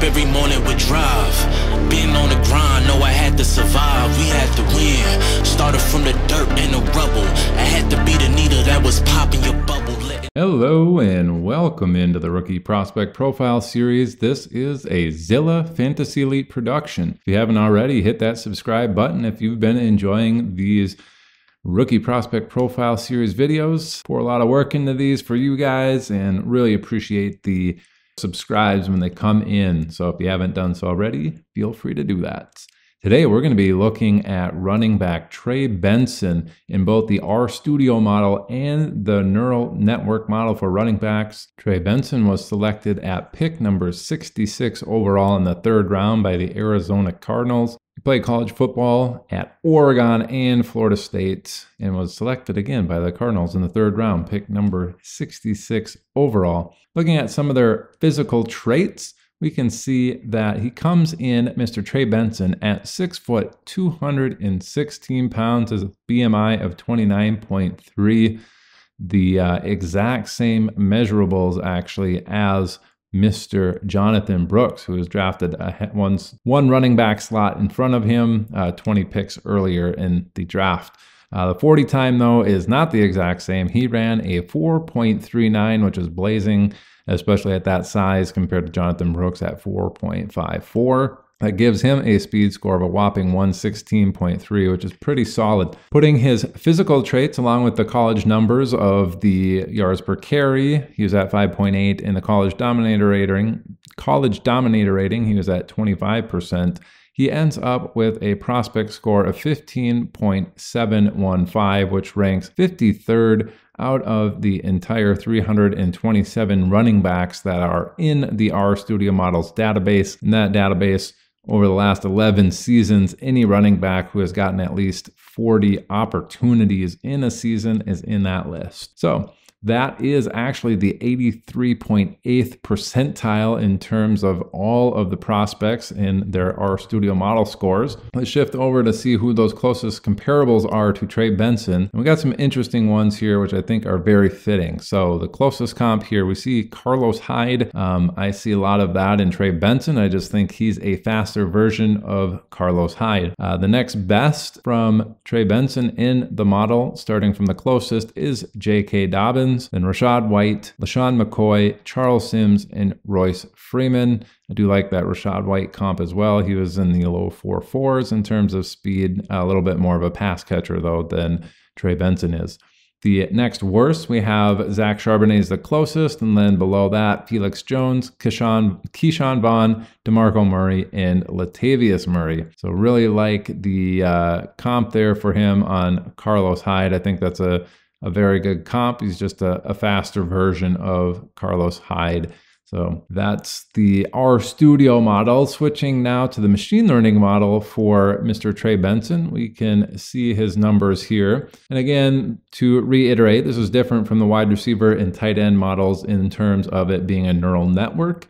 every morning with drive. Been on the grind, know I had to survive. We had to win. Started from the dirt and the rubble. I had to be the needle that was popping your bubble. Hello and welcome into the Rookie Prospect Profile Series. This is a Zilla Fantasy Elite production. If you haven't already, hit that subscribe button if you've been enjoying these Rookie Prospect Profile Series videos. Pour a lot of work into these for you guys and really appreciate the subscribes when they come in. So if you haven't done so already, feel free to do that. Today, we're going to be looking at running back Trey Benson in both the RStudio model and the neural network model for running backs. Trey Benson was selected at pick number 66 overall in the 3rd round by the Arizona Cardinals. He played college football at Oregon and Florida State and was selected again by the Cardinals in the 3rd round, pick number 66 overall. Looking at some of their physical traits, we can see that he comes in, Mr. Trey Benson, at 6 foot, 216 pounds, as a BMI of 29.3, the exact same measurables actually as Mr. Jonathan Brooks, who was drafted one running back slot in front of him, 20 picks earlier in the draft. The 40 time, though, is not the exact same. He ran a 4.39, which is blazing, especially at that size compared to Jonathan Brooks at 4.54. That gives him a speed score of a whopping 116.3, which is pretty solid. Putting his physical traits along with the college numbers of the yards per carry, he was at 5.8. In the college dominator rating, he was at 25%. He ends up with a prospect score of 15.715, which ranks 53rd out of the entire 327 running backs that are in the RStudio Models database. In that database, over the last 11 seasons, any running back who has gotten at least 40 opportunities in a season is in that list. So that is actually the 83.8th percentile in terms of all of the prospects in their RStudio model scores. Let's shift over to see who those closest comparables are to Trey Benson. And we got some interesting ones here, which I think are very fitting. So the closest comp here, we see Carlos Hyde. I see a lot of that in Trey Benson. I just think he's a faster version of Carlos Hyde. The next best from Trey Benson in the model, starting from the closest, is J.K. Dobbins. Then Rashad White, LaShawn McCoy, Charles Sims, and Royce Freeman. I do like that Rashad White comp as well. He was in the low 4.4s in terms of speed, a little bit more of a pass catcher though than Trey Benson is. The next worst, we have Zach Charbonnet is the closest, and then below that, Felix Jones, Keyshawn Vaughn, DeMarco Murray, and Latavius Murray. So really like the comp there for him on Carlos Hyde. I think that's a very good comp. He's just a faster version of Carlos Hyde. So that's the RStudio model. Switching now to the machine learning model for Mr. Trey Benson, we can see his numbers here. And again, to reiterate, this is different from the wide receiver and tight end models in terms of it being a neural network,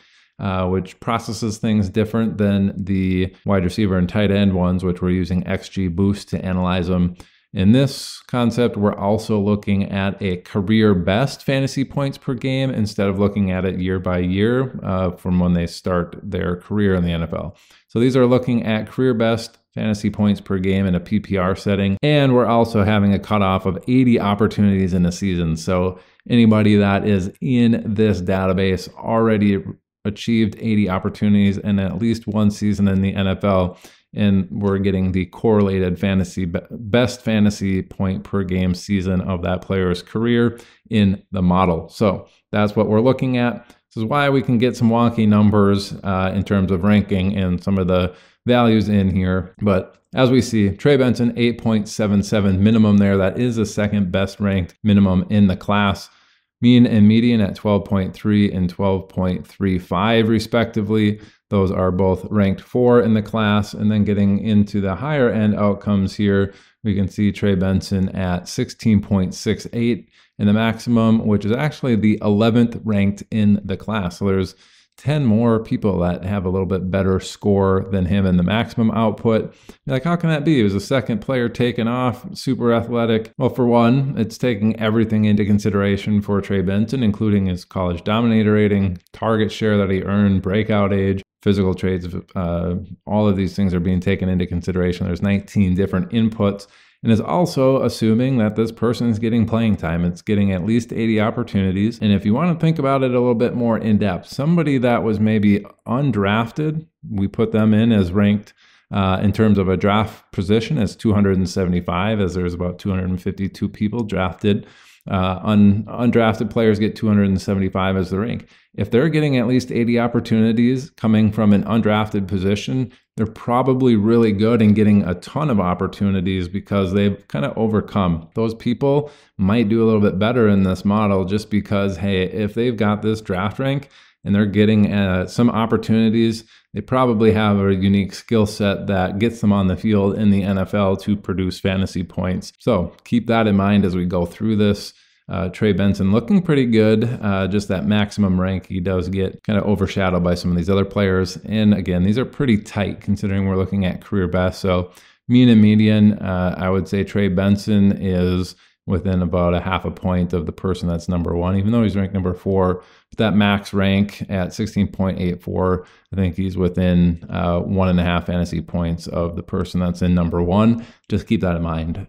which processes things different than the wide receiver and tight end ones, which we're using XGBoost to analyze them. In this concept, we're also looking at a career best fantasy points per game instead of looking at it year by year from when they start their career in the NFL. So these are looking at career best fantasy points per game in a PPR setting. And we're also having a cutoff of 80 opportunities in a season. So anybody that is in this database already achieved 80 opportunities in at least one season in the NFL. And we're getting the correlated best fantasy point per game season of that player's career in the model. So that's what we're looking at. This is why we can get some wonky numbers in terms of ranking and some of the values in here. But as we see, Trey Benson, 8.77 minimum there. That is the second best ranked minimum in the class. Mean and median at 12.3 and 12.35 respectively. Those are both ranked 4 in the class. And then getting into the higher end outcomes here, we can see Trey Benson at 16.68 in the maximum, which is actually the 11th ranked in the class. So there's 10 more people that have a little bit better score than him in the maximum output. You're like, how can that be? He was the second player taken off, super athletic. Well, for one, it's taking everything into consideration for Trey Benson, including his college dominator rating, target share that he earned, breakout age, physical traits, all of these things are being taken into consideration. There's 19 different inputs, and is also assuming that this person is getting playing time. It's getting at least 80 opportunities. And if you want to think about it a little bit more in depth, somebody that was maybe undrafted, we put them in as ranked in terms of a draft position as 275, as there's about 252 people drafted. Undrafted players get 275 as the rank. If they're getting at least 80 opportunities coming from an undrafted position, they're probably really good and getting a ton of opportunities because they've kind of overcome. Those people might do a little bit better in this model just because, hey, if they've got this draft rank and they're getting some opportunities, they probably have a unique skill set that gets them on the field in the NFL to produce fantasy points. So keep that in mind as we go through this. Trey Benson looking pretty good, just that maximum rank he does get kind of overshadowed by some of these other players. And again, these are pretty tight considering we're looking at career best. So mean and median, I would say Trey Benson is within about a half a point of the person that's number one, even though he's ranked number 4. But that max rank at 16.84, I think he's within 1.5 fantasy points of the person that's in number 1. Just keep that in mind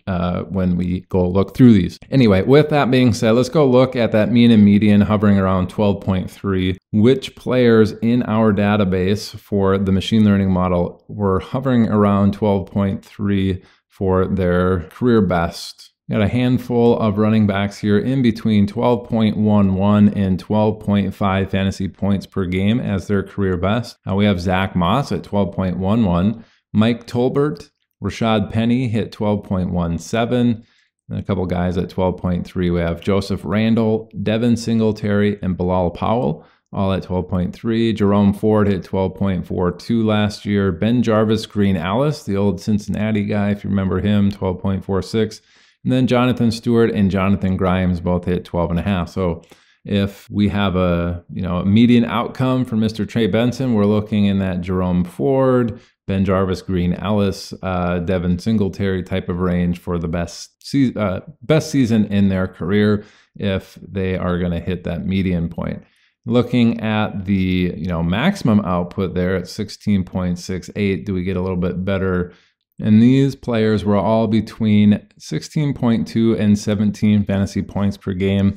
when we go look through these. Anyway, with that being said, let's go look at that mean and median hovering around 12.3. Which players in our database for the machine learning model were hovering around 12.3 for their career best? Got a handful of running backs here in between 12.11 and 12.5 fantasy points per game as their career best. We have Zach Moss at 12.11, Mike Tolbert, Rashad Penny hit 12.17, and a couple guys at 12.3. We have Joseph Randall, Devin Singletary, and Bilal Powell, all at 12.3. Jerome Ford hit 12.42 last year. Ben Jarvis Green Alice, the old Cincinnati guy, if you remember him, 12.46. And then Jonathan Stewart and Jonathan Grimes both hit 12.5. So if we have a median outcome for Mr. Trey Benson, we're looking in that Jerome Ford, Ben Jarvis, Green Ellis, Devin Singletary type of range for the best season in their career if they are going to hit that median point. Looking at the maximum output there at 16.68, do we get a little bit better? And these players were all between 16.2 and 17 fantasy points per game.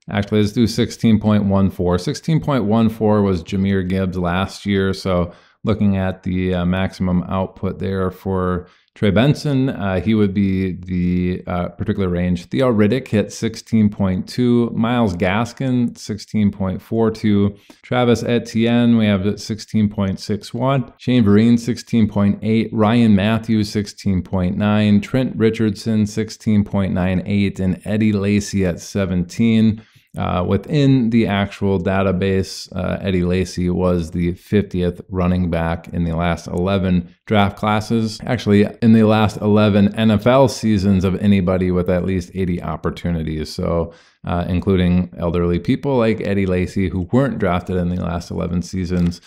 Actually, let's do 16.14. 16.14 was Jahmyr Gibbs last year. So looking at the maximum output there for Trey Benson, he would be the particular range. Theo Riddick hit 16.2, Myles Gaskin 16.42, Travis Etienne we have at 16.61, Shane Vereen 16.8, Ryan Matthews 16.9, Trent Richardson 16.98, and Eddie Lacy at 17. Within the actual database, Eddie Lacy was the 50th running back in the last 11 draft classes. Actually, in the last 11 NFL seasons of anybody with at least 80 opportunities. So including elderly people like Eddie Lacy who weren't drafted in the last 11 seasons.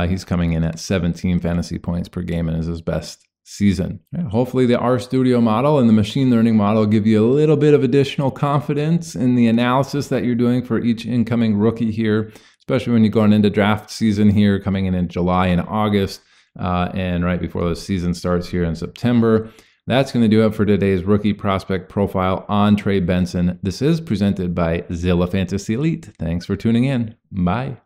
He's coming in at 17 fantasy points per game and is his best season. Hopefully the RStudio model and the machine learning model give you a little bit of additional confidence in the analysis that you're doing for each incoming rookie here, especially when you're going into draft season here, coming in July and August, and right before the season starts here in September. That's going to do it for today's rookie prospect profile on Trey Benson. This is presented by Zilla Fantasy Elite. Thanks for tuning in. Bye.